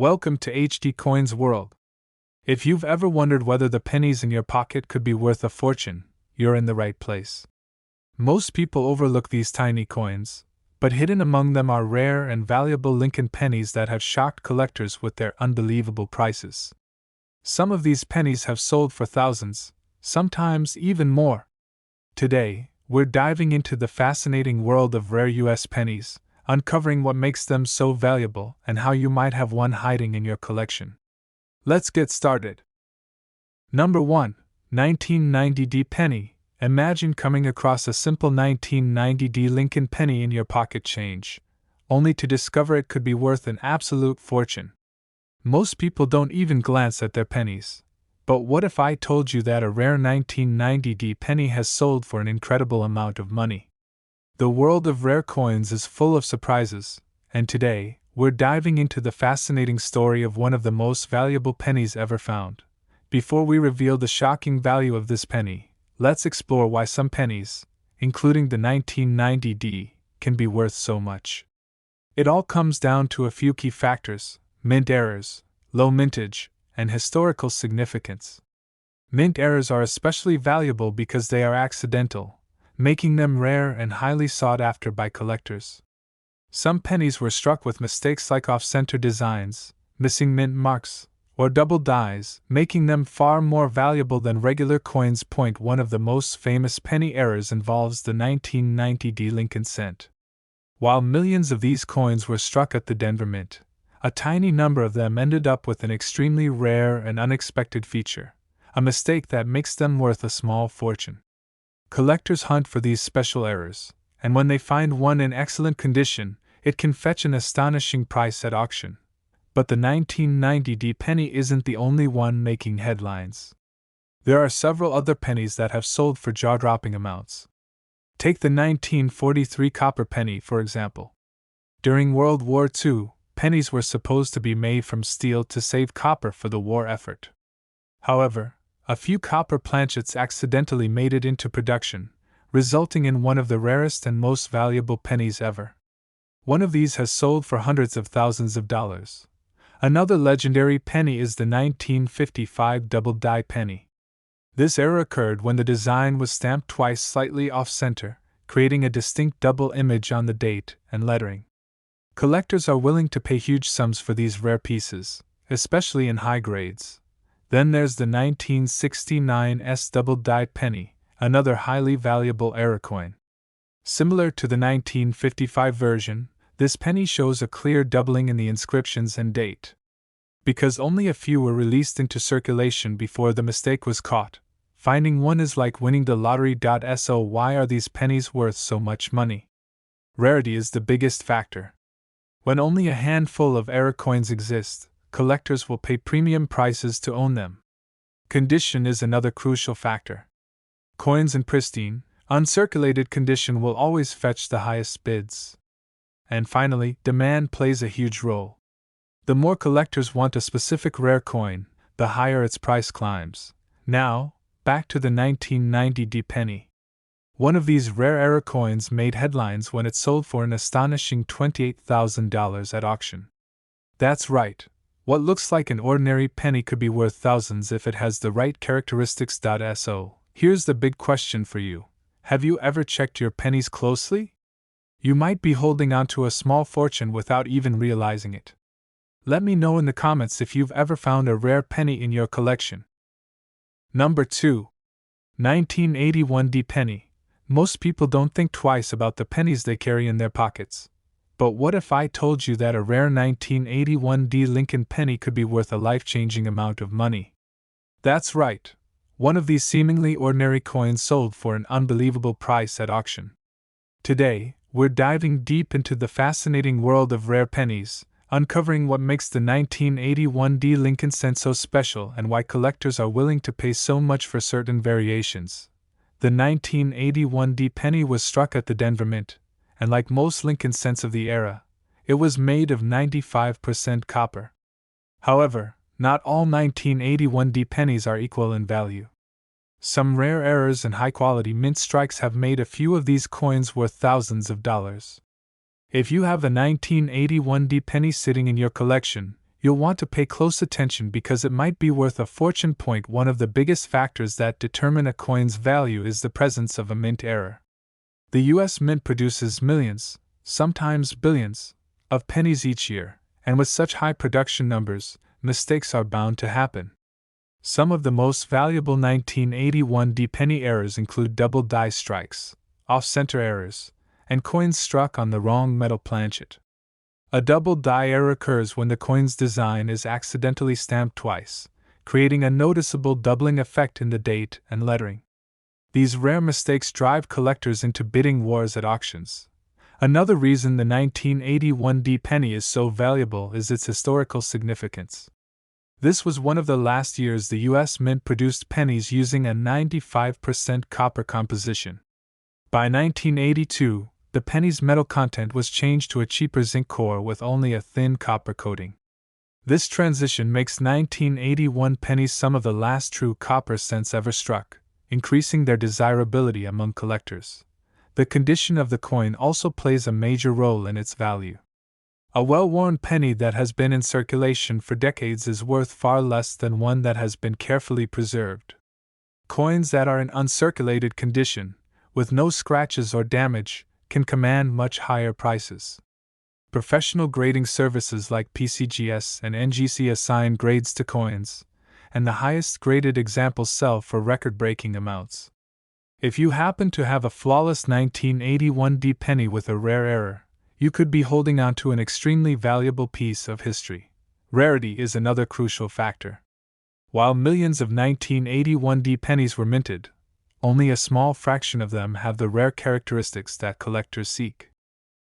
Welcome to HD Coins World. If you've ever wondered whether the pennies in your pocket could be worth a fortune, you're in the right place. Most people overlook these tiny coins, but hidden among them are rare and valuable Lincoln pennies that have shocked collectors with their unbelievable prices. Some of these pennies have sold for thousands, sometimes even more. Today, we're diving into the fascinating world of rare US pennies, uncovering what makes them so valuable and how you might have one hiding in your collection. Let's get started. Number 1. 1990D Penny. Imagine coming across a simple 1990D Lincoln penny in your pocket change, only to discover it could be worth an absolute fortune. Most people don't even glance at their pennies. But what if I told you that a rare 1990D penny has sold for an incredible amount of money? The world of rare coins is full of surprises, and today, we're diving into the fascinating story of one of the most valuable pennies ever found. Before we reveal the shocking value of this penny, let's explore why some pennies, including the 1990D, can be worth so much. It all comes down to a few key factors: mint errors, low mintage, and historical significance. Mint errors are especially valuable because they are accidental, making them rare and highly sought after by collectors. Some pennies were struck with mistakes like off-center designs, missing mint marks, or double dies, making them far more valuable than regular coins. One of the most famous penny errors involves the 1990D Lincoln cent. While millions of these coins were struck at the Denver Mint, a tiny number of them ended up with an extremely rare and unexpected feature, a mistake that makes them worth a small fortune. Collectors hunt for these special errors, and when they find one in excellent condition, it can fetch an astonishing price at auction. But the 1990D penny isn't the only one making headlines. There are several other pennies that have sold for jaw-dropping amounts. Take the 1943 copper penny, for example. During World War II, pennies were supposed to be made from steel to save copper for the war effort. However, a few copper planchets accidentally made it into production, resulting in one of the rarest and most valuable pennies ever. One of these has sold for hundreds of thousands of dollars. Another legendary penny is the 1955 double-die penny. This error occurred when the design was stamped twice slightly off-center, creating a distinct double image on the date and lettering. Collectors are willing to pay huge sums for these rare pieces, especially in high grades. Then there's the 1969 double-die penny, another highly valuable error coin. Similar to the 1955 version, this penny shows a clear doubling in the inscriptions and date. Because only a few were released into circulation before the mistake was caught, finding one is like winning the lottery. So why are these pennies worth so much money? Rarity is the biggest factor. When only a handful of error coins exist, collectors will pay premium prices to own them. Condition is another crucial factor. Coins in pristine, uncirculated condition will always fetch the highest bids. And finally, demand plays a huge role. The more collectors want a specific rare coin, the higher its price climbs. Now, back to the 1990D penny. One of these rare error coins made headlines when it sold for an astonishing $28,000 at auction. That's right. What looks like an ordinary penny could be worth thousands if it has the right characteristics. So, here's the big question for you. Have you ever checked your pennies closely? You might be holding on to a small fortune without even realizing it. Let me know in the comments if you've ever found a rare penny in your collection. Number 2. 1981D Penny. Most people don't think twice about the pennies they carry in their pockets. But what if I told you that a rare 1981D Lincoln penny could be worth a life-changing amount of money? That's right. One of these seemingly ordinary coins sold for an unbelievable price at auction. Today, we're diving deep into the fascinating world of rare pennies, uncovering what makes the 1981D Lincoln cent so special and why collectors are willing to pay so much for certain variations. The 1981D penny was struck at the Denver Mint, and like most Lincoln cents of the era, it was made of 95% copper. However, not all 1981D pennies are equal in value. Some rare errors and high-quality mint strikes have made a few of these coins worth thousands of dollars. If you have a 1981D penny sitting in your collection, you'll want to pay close attention because it might be worth a fortune. One of the biggest factors that determine a coin's value is the presence of a mint error. The US Mint produces millions, sometimes billions, of pennies each year, and with such high production numbers, mistakes are bound to happen. Some of the most valuable 1981 penny errors include double die strikes, off-center errors, and coins struck on the wrong metal planchet. A double die error occurs when the coin's design is accidentally stamped twice, creating a noticeable doubling effect in the date and lettering. These rare mistakes drive collectors into bidding wars at auctions. Another reason the 1981 penny is so valuable is its historical significance. This was one of the last years the US Mint produced pennies using a 95% copper composition. By 1982, the penny's metal content was changed to a cheaper zinc core with only a thin copper coating. This transition makes 1981 pennies some of the last true copper cents ever struck, increasing their desirability among collectors. The condition of the coin also plays a major role in its value. A well-worn penny that has been in circulation for decades is worth far less than one that has been carefully preserved. Coins that are in uncirculated condition, with no scratches or damage, can command much higher prices. Professional grading services like PCGS and NGC assign grades to coins, and the highest graded examples sell for record-breaking amounts. If you happen to have a flawless 1981 penny with a rare error, you could be holding on to an extremely valuable piece of history. Rarity is another crucial factor. While millions of 1981 pennies were minted, only a small fraction of them have the rare characteristics that collectors seek.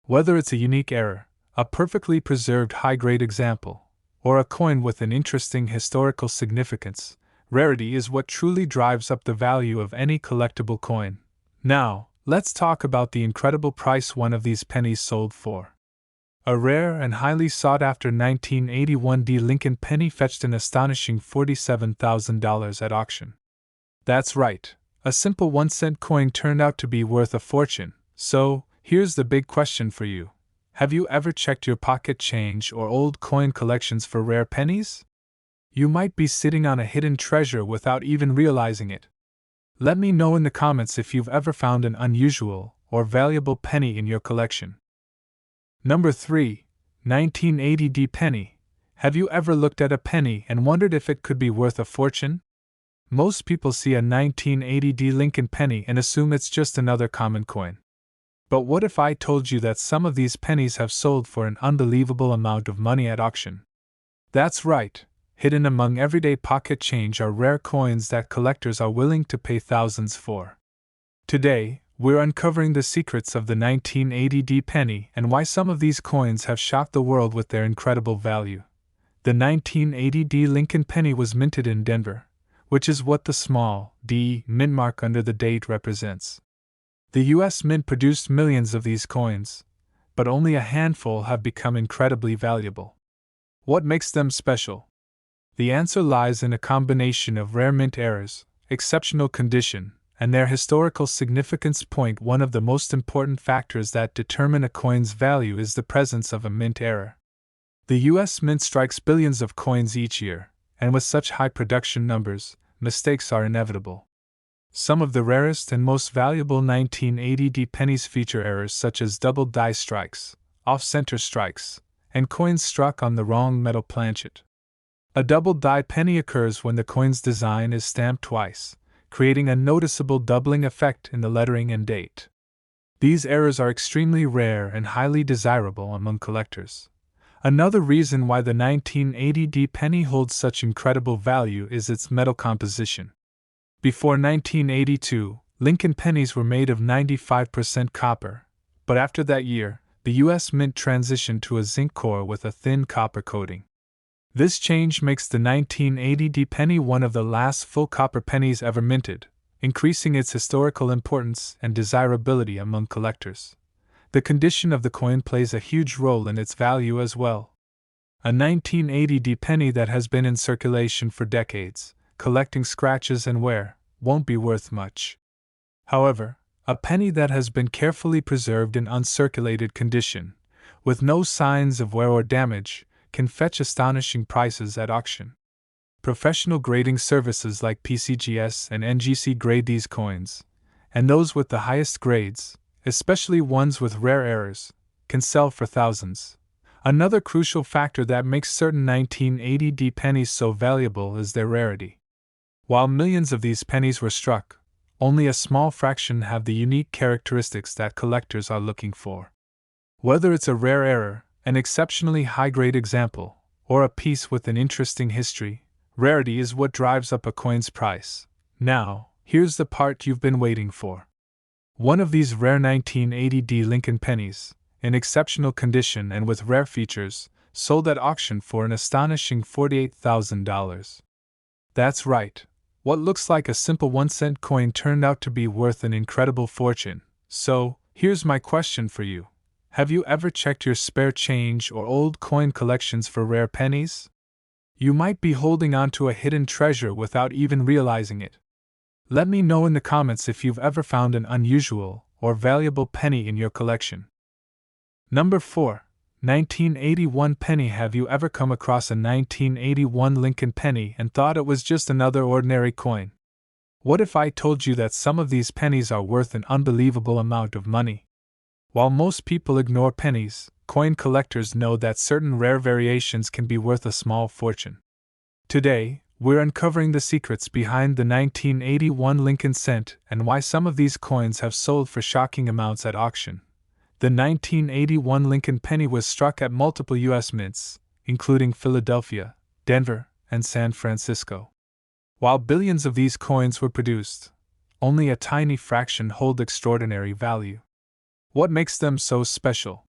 Whether it's a unique error, a perfectly preserved high-grade example, or a coin with an interesting historical significance, rarity is what truly drives up the value of any collectible coin. Now, let's talk about the incredible price one of these pennies sold for. A rare and highly sought-after 1981 Lincoln penny fetched an astonishing $47,000 at auction. That's right. A simple 1-cent coin turned out to be worth a fortune. So, here's the big question for you. Have you ever checked your pocket change or old coin collections for rare pennies? You might be sitting on a hidden treasure without even realizing it. Let me know in the comments if you've ever found an unusual or valuable penny in your collection. Number 3. 1980 penny. Have you ever looked at a penny and wondered if it could be worth a fortune? Most people see a 1980 Lincoln penny and assume it's just another common coin. But what if I told you that some of these pennies have sold for an unbelievable amount of money at auction? That's right, hidden among everyday pocket change are rare coins that collectors are willing to pay thousands for. Today, we're uncovering the secrets of the 1980 penny and why some of these coins have shocked the world with their incredible value. The 1980 Lincoln penny was minted in Denver, which is what the small d mint mark under the date represents. The US Mint produced millions of these coins, but only a handful have become incredibly valuable. What makes them special? The answer lies in a combination of rare mint errors, exceptional condition, and their historical significance. One of the most important factors that determine a coin's value is the presence of a mint error. The US Mint strikes billions of coins each year, and with such high production numbers, mistakes are inevitable. Some of the rarest and most valuable 1980 pennies feature errors such as double die strikes, off-center strikes, and coins struck on the wrong metal planchet. A double die penny occurs when the coin's design is stamped twice, creating a noticeable doubling effect in the lettering and date. These errors are extremely rare and highly desirable among collectors. Another reason why the 1980 penny holds such incredible value is its metal composition. Before 1982, Lincoln pennies were made of 95% copper, but after that year, the US Mint transitioned to a zinc core with a thin copper coating. This change makes the 1980 penny one of the last full copper pennies ever minted, increasing its historical importance and desirability among collectors. The condition of the coin plays a huge role in its value as well. A 1980 penny that has been in circulation for decades, collecting scratches and wear, won't be worth much. However, a penny that has been carefully preserved in uncirculated condition, with no signs of wear or damage, can fetch astonishing prices at auction. Professional grading services like PCGS and NGC grade these coins, and those with the highest grades, especially ones with rare errors, can sell for thousands. Another crucial factor that makes certain 1980D pennies so valuable is their rarity. While millions of these pennies were struck, only a small fraction have the unique characteristics that collectors are looking for. Whether it's a rare error, an exceptionally high-grade example, or a piece with an interesting history, rarity is what drives up a coin's price. Now, here's the part you've been waiting for. One of these rare 1980D Lincoln pennies, in exceptional condition and with rare features, sold at auction for an astonishing $48,000. That's right. What looks like a simple 1-cent coin turned out to be worth an incredible fortune. So, here's my question for you. Have you ever checked your spare change or old coin collections for rare pennies? You might be holding on to a hidden treasure without even realizing it. Let me know in the comments if you've ever found an unusual or valuable penny in your collection. Number 4. 1981 penny. Have you ever come across a 1981 Lincoln penny and thought it was just another ordinary coin? What if I told you that some of these pennies are worth an unbelievable amount of money? While most people ignore pennies, coin collectors know that certain rare variations can be worth a small fortune. Today, we're uncovering the secrets behind the 1981 Lincoln cent and why some of these coins have sold for shocking amounts at auction. The 1981 Lincoln penny was struck at multiple U.S. mints, including Philadelphia, Denver, and San Francisco. While billions of these coins were produced, only a tiny fraction hold extraordinary value. What makes them so special?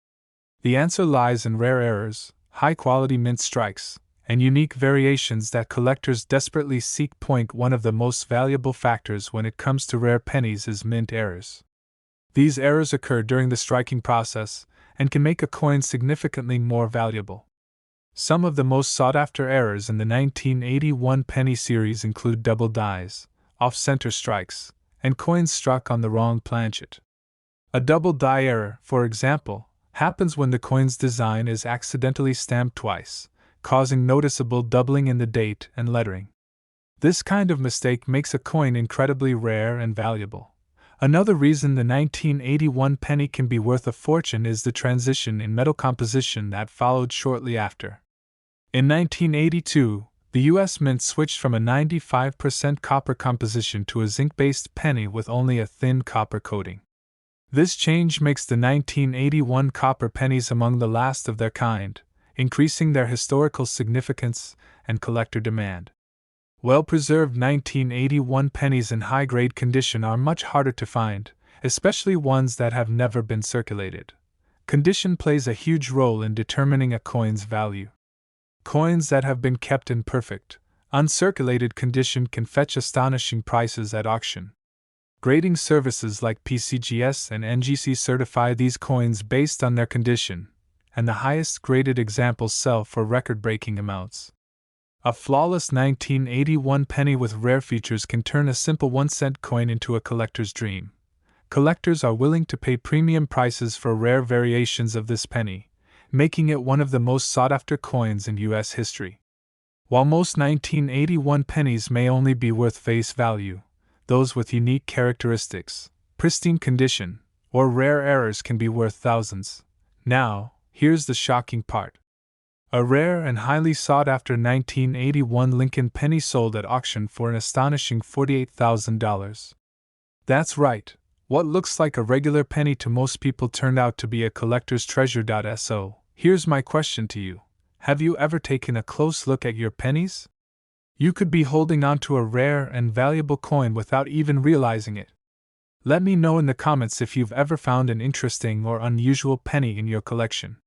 The answer lies in rare errors, high-quality mint strikes, and unique variations that collectors desperately seek. One of the most valuable factors when it comes to rare pennies is mint errors. These errors occur during the striking process and can make a coin significantly more valuable. Some of the most sought-after errors in the 1981 penny series include double dies, off-center strikes, and coins struck on the wrong planchet. A double die error, for example, happens when the coin's design is accidentally stamped twice, causing noticeable doubling in the date and lettering. This kind of mistake makes a coin incredibly rare and valuable. Another reason the 1981 penny can be worth a fortune is the transition in metal composition that followed shortly after. In 1982, the U.S. Mint switched from a 95% copper composition to a zinc-based penny with only a thin copper coating. This change makes the 1981 copper pennies among the last of their kind, increasing their historical significance and collector demand. Well-preserved 1981 pennies in high-grade condition are much harder to find, especially ones that have never been circulated. Condition plays a huge role in determining a coin's value. Coins that have been kept in perfect, uncirculated condition can fetch astonishing prices at auction. Grading services like PCGS and NGC certify these coins based on their condition, and the highest graded examples sell for record-breaking amounts. A flawless 1981 penny with rare features can turn a simple 1-cent coin into a collector's dream. Collectors are willing to pay premium prices for rare variations of this penny, making it one of the most sought-after coins in U.S. history. While most 1981 pennies may only be worth face value, those with unique characteristics, pristine condition, or rare errors can be worth thousands. Now, here's the shocking part. A rare and highly sought-after 1981 Lincoln penny sold at auction for an astonishing $48,000. That's right, what looks like a regular penny to most people turned out to be a collector's treasure. So, here's my question to you. Have you ever taken a close look at your pennies? You could be holding on to a rare and valuable coin without even realizing it. Let me know in the comments if you've ever found an interesting or unusual penny in your collection.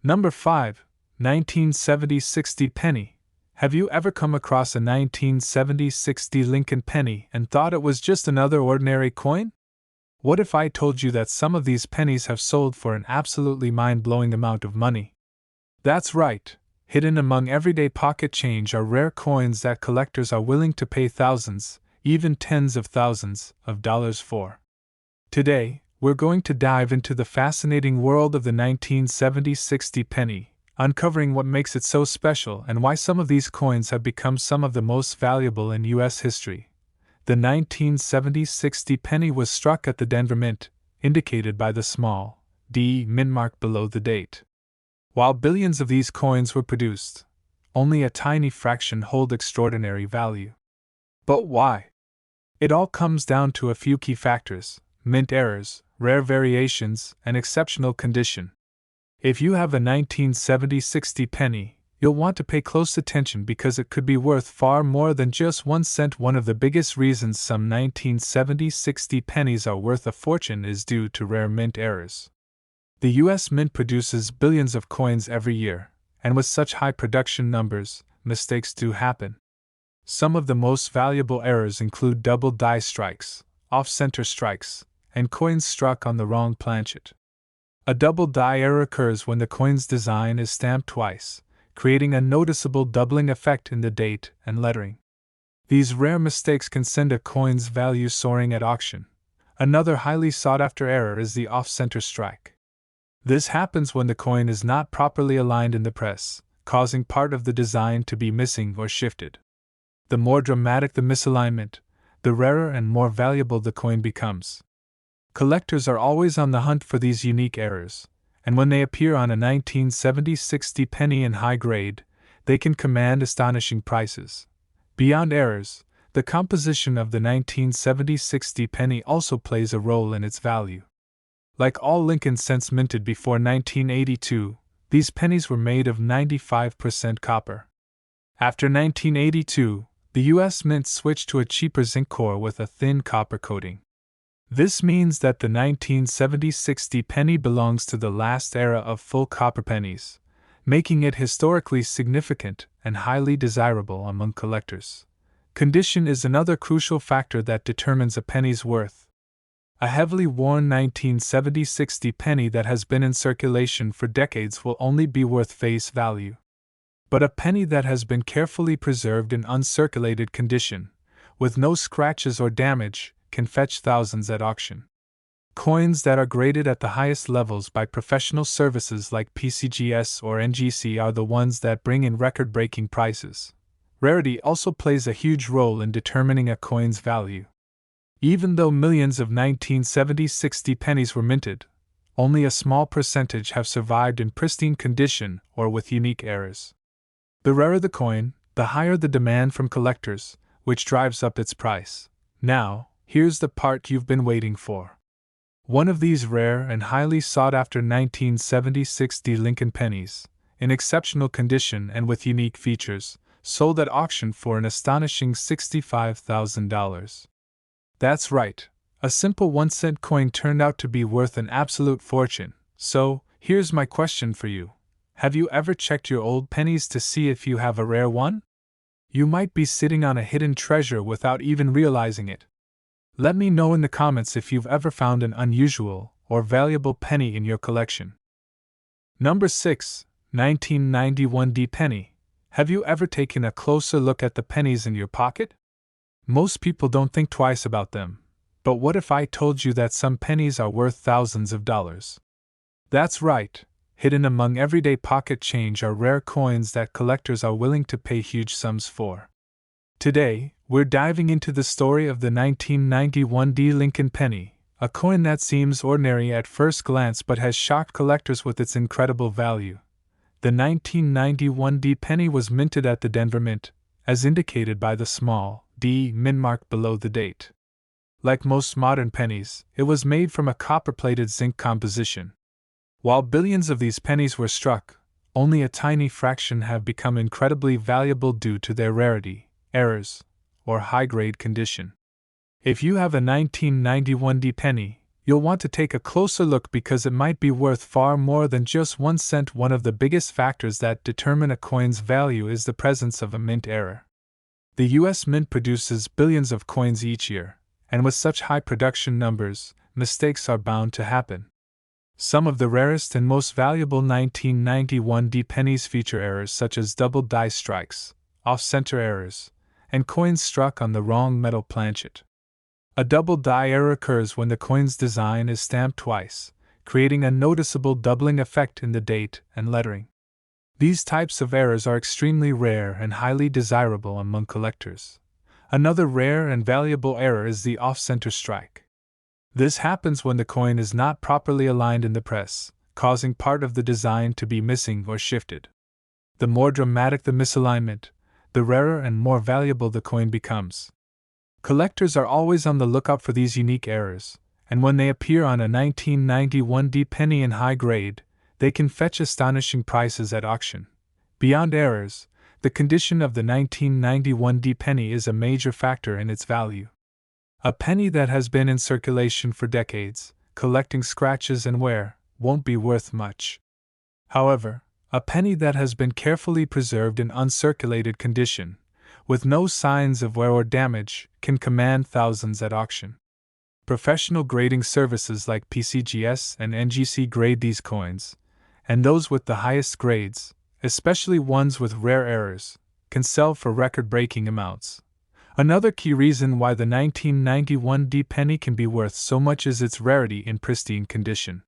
Number 5. 1970-60 penny. Have you ever come across a 1970-60 Lincoln penny and thought it was just another ordinary coin? What if I told you that some of these pennies have sold for an absolutely mind-blowing amount of money? That's right. Hidden among everyday pocket change are rare coins that collectors are willing to pay thousands, even tens of thousands, of dollars for. Today, we're going to dive into the fascinating world of the 1970-60 penny, uncovering what makes it so special and why some of these coins have become some of the most valuable in U.S. history. The 1970 60 penny was struck at the Denver Mint, indicated by the small D mint mark below the date. While billions of these coins were produced, only a tiny fraction hold extraordinary value. But why? It all comes down to a few key factors: mint errors, rare variations, and exceptional condition. If you have a 1970 60 penny, you'll want to pay close attention because it could be worth far more than just 1 cent. One of the biggest reasons some 1970 60 pennies are worth a fortune is due to rare mint errors. The U.S. Mint produces billions of coins every year, and with such high production numbers, mistakes do happen. Some of the most valuable errors include double die strikes, off-center strikes, and coins struck on the wrong planchet. A double die error occurs when the coin's design is stamped twice, creating a noticeable doubling effect in the date and lettering. These rare mistakes can send a coin's value soaring at auction. Another highly sought-after error is the off-center strike. This happens when the coin is not properly aligned in the press, causing part of the design to be missing or shifted. The more dramatic the misalignment, the rarer and more valuable the coin becomes. Collectors are always on the hunt for these unique errors, and when they appear on a 1970 60 penny in high grade, they can command astonishing prices. Beyond errors, the composition of the 1970 60 penny also plays a role in its value. Like all Lincoln cents minted before 1982, these pennies were made of 95% copper. After 1982, the U.S. Mint switched to a cheaper zinc core with a thin copper coating. This means that the 1970 60 penny belongs to the last era of full copper pennies, making it historically significant and highly desirable among collectors. Condition is another crucial factor that determines a penny's worth. A heavily worn 1970 60 penny that has been in circulation for decades will only be worth face value. But a penny that has been carefully preserved in uncirculated condition, with no scratches or damage, can fetch thousands at auction. Coins that are graded at the highest levels by professional services like PCGS or NGC are the ones that bring in record-breaking prices. Rarity also plays a huge role in determining a coin's value. Even though millions of 1970 60 pennies were minted, only a small percentage have survived in pristine condition or with unique errors. The rarer the coin, the higher the demand from collectors, which drives up its price. Now, here's the part you've been waiting for. One of these rare and highly sought-after 1970 60 Lincoln pennies, in exceptional condition and with unique features, sold at auction for an astonishing $65,000. That's right, a simple 1 cent coin turned out to be worth an absolute fortune. So, here's my question for you. Have you ever checked your old pennies to see if you have a rare one? You might be sitting on a hidden treasure without even realizing it. Let me know in the comments if you've ever found an unusual or valuable penny in your collection. Number 6. 1991 D penny. Have you ever taken a closer look at the pennies in your pocket? Most people don't think twice about them, but what if I told you that some pennies are worth thousands of dollars? That's right, hidden among everyday pocket change are rare coins that collectors are willing to pay huge sums for. Today, we're diving into the story of the 1991 D Lincoln penny, a coin that seems ordinary at first glance but has shocked collectors with its incredible value. The 1991 D penny was minted at the Denver Mint, as indicated by the small D mint mark below the date. Like most modern pennies, it was made from a copper-plated zinc composition. While billions of these pennies were struck, only a tiny fraction have become incredibly valuable due to their rarity, errors, or high-grade condition. If you have a 1991 D penny, you'll want to take a closer look because it might be worth far more than just 1 cent. One of the biggest factors that determine a coin's value is the presence of a mint error. The U.S. Mint produces billions of coins each year, and with such high production numbers, mistakes are bound to happen. Some of the rarest and most valuable 1991 D pennies feature errors such as double die strikes, off-center errors, and coins struck on the wrong metal planchet. A double die error occurs when the coin's design is stamped twice, creating a noticeable doubling effect in the date and lettering. These types of errors are extremely rare and highly desirable among collectors. Another rare and valuable error is the off-center strike. This happens when the coin is not properly aligned in the press, causing part of the design to be missing or shifted. The more dramatic the misalignment, the rarer and more valuable the coin becomes. Collectors are always on the lookout for these unique errors, and when they appear on a 1991 D penny in high grade, they can fetch astonishing prices at auction. Beyond errors, the condition of the 1991 D penny is a major factor in its value. A penny that has been in circulation for decades, collecting scratches and wear, won't be worth much. However, a penny that has been carefully preserved in uncirculated condition, with no signs of wear or damage, can command thousands at auction. Professional grading services like PCGS and NGC grade these coins, and those with the highest grades, especially ones with rare errors, can sell for record-breaking amounts. Another key reason why the 1991 D penny can be worth so much is its rarity in pristine condition.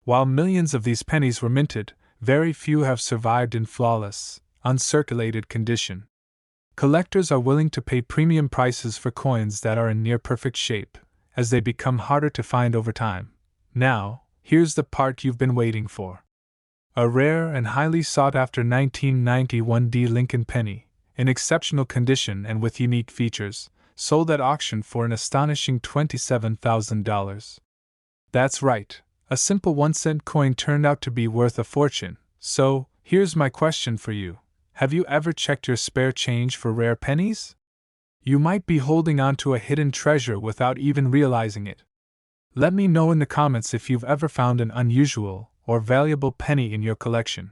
While millions of these pennies were minted, very few have survived in flawless, uncirculated condition. Collectors are willing to pay premium prices for coins that are in near-perfect shape, as they become harder to find over time. Now, here's the part you've been waiting for. A rare and highly sought-after 1991 D Lincoln penny, in exceptional condition and with unique features, sold at auction for an astonishing $27,000. That's right, a simple 1-cent coin turned out to be worth a fortune. So, here's my question for you. Have you ever checked your spare change for rare pennies? You might be holding on to a hidden treasure without even realizing it. Let me know in the comments if you've ever found an unusual or valuable penny in your collection.